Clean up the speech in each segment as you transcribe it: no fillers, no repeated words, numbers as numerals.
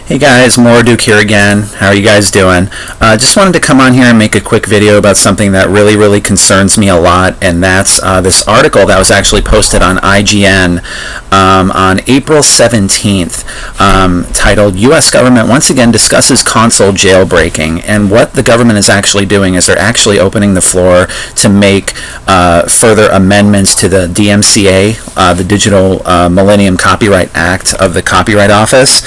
Hey guys, Morduk here again. How are you guys doing? Just wanted to come on here and make a quick video about something that really concerns me a lot, and that's this article that was actually posted on IGN on April 17th, titled U.S. Government Once Again Discusses Console Jailbreaking. And what the government is actually doing is they're actually opening the floor to make further amendments to the DMCA, the Digital Millennium Copyright Act of the Copyright Office,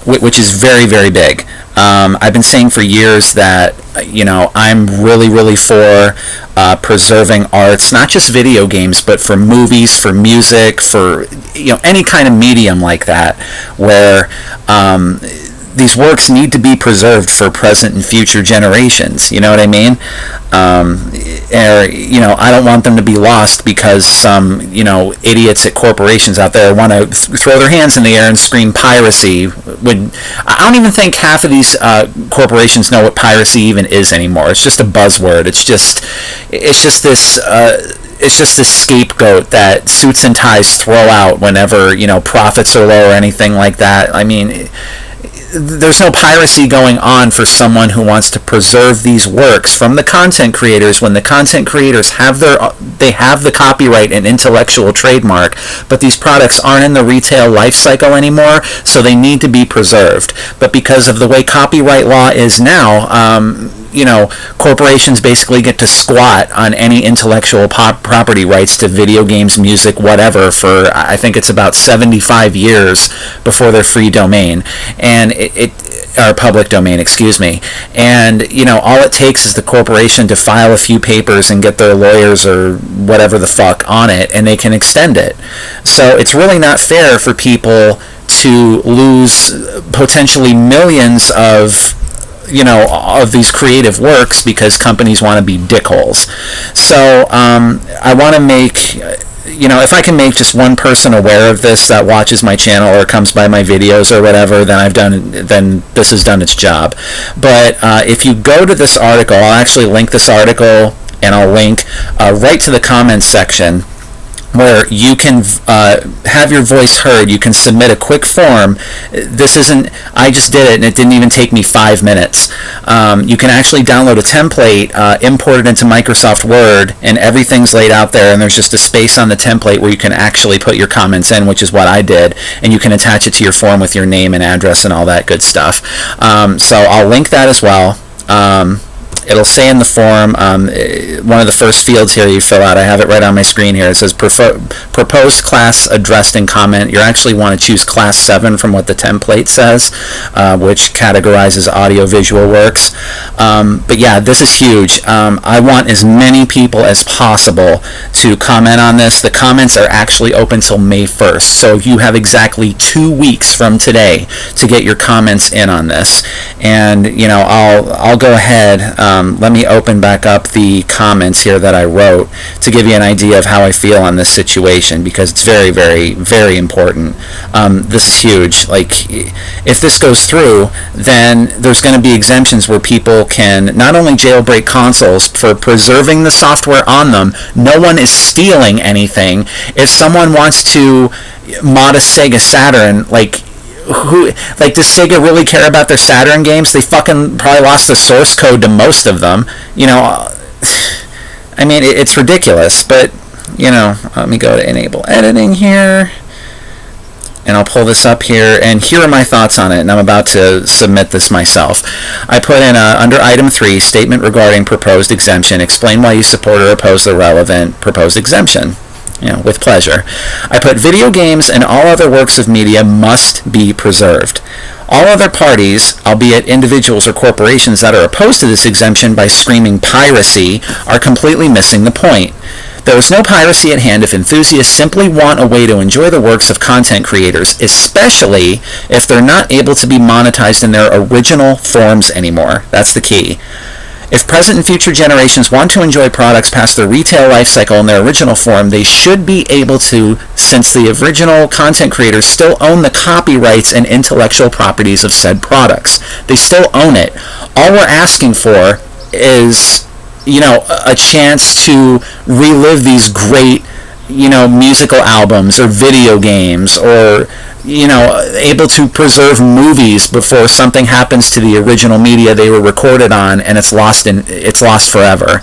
which is very big. I've been saying for years that, I'm really for preserving arts, not just video games, but for movies, for music, for, any kind of medium like that, where these works need to be preserved for present and future generations. You know what I mean? I don't want them to be lost because some, idiots at corporations out there want to throw their hands in the air and scream piracy. I don't even think half of these corporations know what piracy even is anymore. It's just a buzzword. It's just this scapegoat that suits and ties throw out whenever, profits are low or anything like that. I mean, there's no piracy going on for someone who wants to preserve these works from the content creators when the content creators have the copyright and intellectual trademark, but these products aren't in the retail life cycle anymore, so they need to be preserved. But because of the way copyright law is now, corporations basically get to squat on any intellectual property rights to video games, music, whatever, for I think it's about 75 years before they're free domain, and or public domain, excuse me. And all it takes is the corporation to file a few papers and get their lawyers or whatever the fuck on it, and they can extend it. So it's really not fair for people to lose potentially millions of these creative works because companies want to be dickholes. So I want to make, if I can make just one person aware of this that watches my channel or comes by my videos or whatever, then this has done its job. But if you go to this article, I'll actually link this article, and I'll link right to the comments section, where you can have your voice heard. You can submit a quick form. I just did it, and it didn't even take me 5 minutes. You can actually download a template, import it into Microsoft Word, and everything's laid out there, and there's just a space on the template where you can actually put your comments in, which is what I did, and you can attach it to your form with your name and address and all that good stuff. So I'll link that as well. It'll say in the form, one of the first fields here you fill out, I have it right on my screen here, it says proposed class addressed in comment. You actually want to choose class 7 from what the template says, which categorizes audio-visual works. But yeah, this is huge. I want as many people as possible to comment on this. The comments are actually open till May 1st, so you have exactly 2 weeks from today to get your comments in on this. And I'll go ahead. Let me open back up the comments here that I wrote to give you an idea of how I feel on this situation, because it's very important. This is huge. Like, if this goes through, then there's going to be exemptions where people can not only jailbreak consoles for preserving the software on them. No one is stealing anything. If someone wants to mod a Sega Saturn, does Sega really care about their Saturn games? They fucking probably lost the source code to most of them. I mean, it's ridiculous, but, let me go to enable editing here, and I'll pull this up here, and here are my thoughts on it, and I'm about to submit this myself. I put in, under item 3, statement regarding proposed exemption, explain why you support or oppose the relevant proposed exemption. With pleasure. I put video games and all other works of media must be preserved. All other parties, albeit individuals or corporations that are opposed to this exemption by screaming piracy, are completely missing the point. There is no piracy at hand if enthusiasts simply want a way to enjoy the works of content creators, especially if they're not able to be monetized in their original forms anymore. That's the key. If present and future generations want to enjoy products past their retail life cycle in their original form, they should be able to, since the original content creators still own the copyrights and intellectual properties of said products. They still own it. All we're asking for is, a chance to relive these great, musical albums or video games or able to preserve movies before something happens to the original media they were recorded on, and it's lost forever.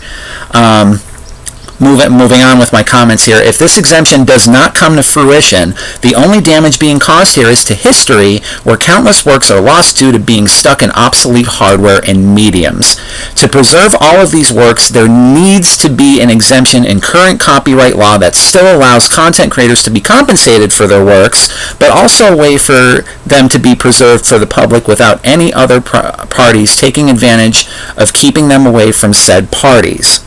Moving on with my comments here. If this exemption does not come to fruition, the only damage being caused here is to history, where countless works are lost due to being stuck in obsolete hardware and mediums. To preserve all of these works, there needs to be an exemption in current copyright law that still allows content creators to be compensated for their works, but also a way for them to be preserved for the public without any other parties taking advantage of keeping them away from said parties.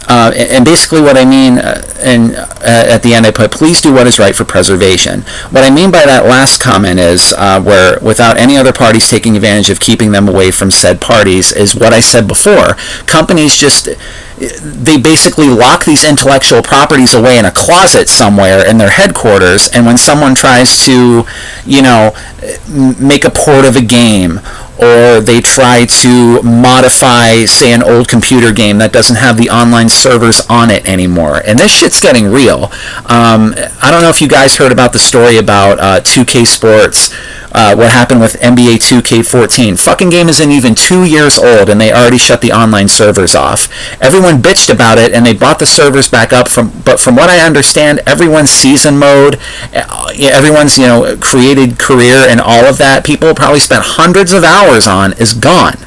And basically what I mean, at the end I put, please do what is right for preservation. What I mean by that last comment is, where without any other parties taking advantage of keeping them away from said parties, is what I said before. Companies they basically lock these intellectual properties away in a closet somewhere in their headquarters, and when someone tries to, make a port of a game, or they try to modify, say, an old computer game that doesn't have the online servers on it anymore. And this shit's getting real. I don't know if you guys heard about the story about 2K Sports, what happened with NBA 2K14. Fucking game isn't even 2 years old, and they already shut the online servers off. Everyone bitched about it, and they brought the servers back up. But from what I understand, everyone's season mode, everyone's created career, and all of that people probably spent hundreds of hours on is gone.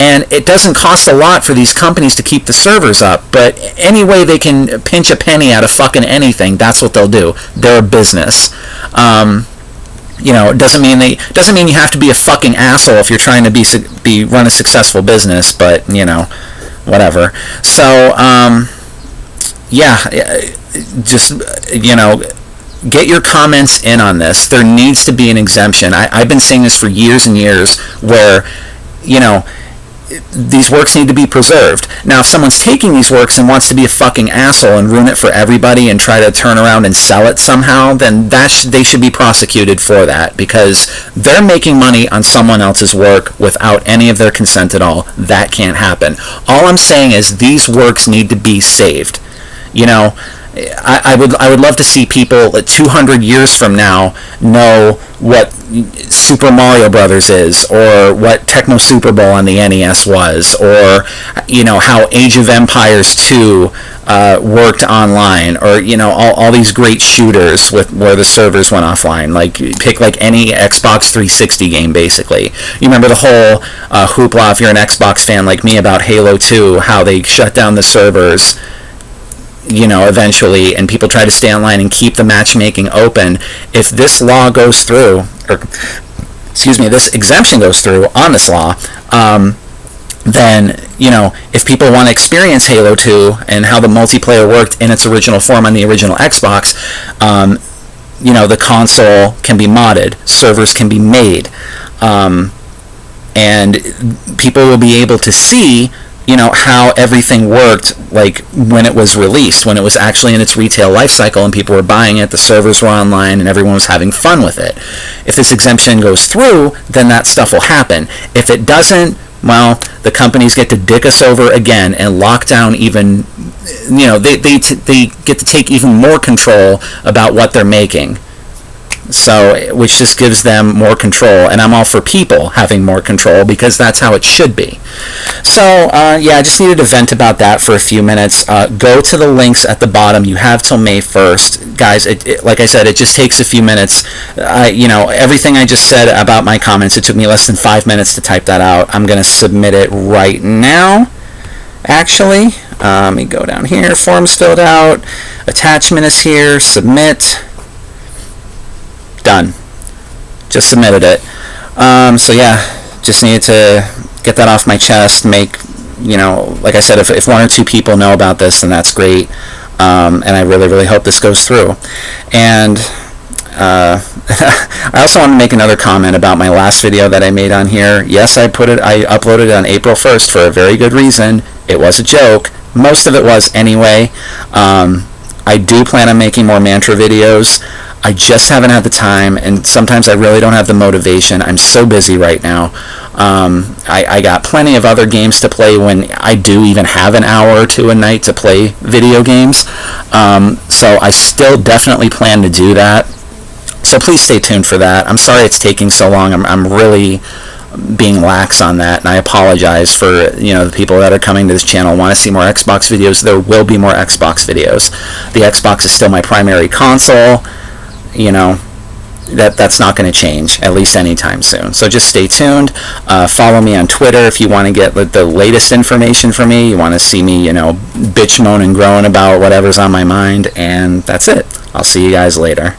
And it doesn't cost a lot for these companies to keep the servers up, but any way they can pinch a penny out of fucking anything, that's what they'll do. They're a business. It doesn't mean you have to be a fucking asshole if you're trying to run a successful business, but whatever. So just get your comments in on this. There needs to be an exemption. I've been saying this for years and years, where these works need to be preserved. Now, if someone's taking these works and wants to be a fucking asshole and ruin it for everybody and try to turn around and sell it somehow, then they should be prosecuted for that, because they're making money on someone else's work without any of their consent at all. That can't happen. All I'm saying is these works need to be saved. I would love to see people 200 years from now know what Super Mario Brothers is, or what Techno Super Bowl on the NES was, or how Age of Empires 2 worked online, or all these great shooters where the servers went offline. Like, pick any Xbox 360 game, basically. You remember the whole hoopla, if you're an Xbox fan like me, about Halo 2, how they shut down the servers eventually, and people try to stay online and keep the matchmaking open. If this law goes through, or this exemption goes through on this law, then if people want to experience Halo 2 and how the multiplayer worked in its original form on the original Xbox, the console can be modded, servers can be made, and people will be able to see how everything worked, like when it was released, when it was actually in its retail life cycle and people were buying it, the servers were online, and everyone was having fun with it. If this exemption goes through, then that stuff will happen. If it doesn't, well, the companies get to dick us over again and lock down even, they get to take even more control about what they're making. So, which just gives them more control, and I'm all for people having more control, because that's how it should be. So, I just needed to vent about that for a few minutes. Go to the links at the bottom. You have till May 1st. Guys, like I said, it just takes a few minutes. Everything I just said about my comments, it took me less than 5 minutes to type that out. I'm going to submit it right now, actually. Let me go down here. Forms filled out. Attachment is here. Submit. Done. Just submitted it. Just needed to get that off my chest. Make, like I said, if one or two people know about this, then that's great. And I really, really hope this goes through. And I also want to make another comment about my last video that I made on here. Yes, I uploaded it on April 1st for a very good reason. It was a joke. Most of it was anyway. I do plan on making more mantra videos. I just haven't had the time, and sometimes I really don't have the motivation. I'm so busy right now. I got plenty of other games to play when I do even have an hour or two a night to play video games. So I still definitely plan to do that. So please stay tuned for that. I'm sorry it's taking so long. I'm really being lax on that, and I apologize for the people that are coming to this channel want to see more Xbox videos. There will be more Xbox videos. The Xbox is still my primary console. That's not going to change, at least anytime soon. So just stay tuned. Follow me on Twitter if you want to get the latest information from me. You want to see me bitch, moan, and groan about whatever's on my mind. And that's it. I'll see you guys later.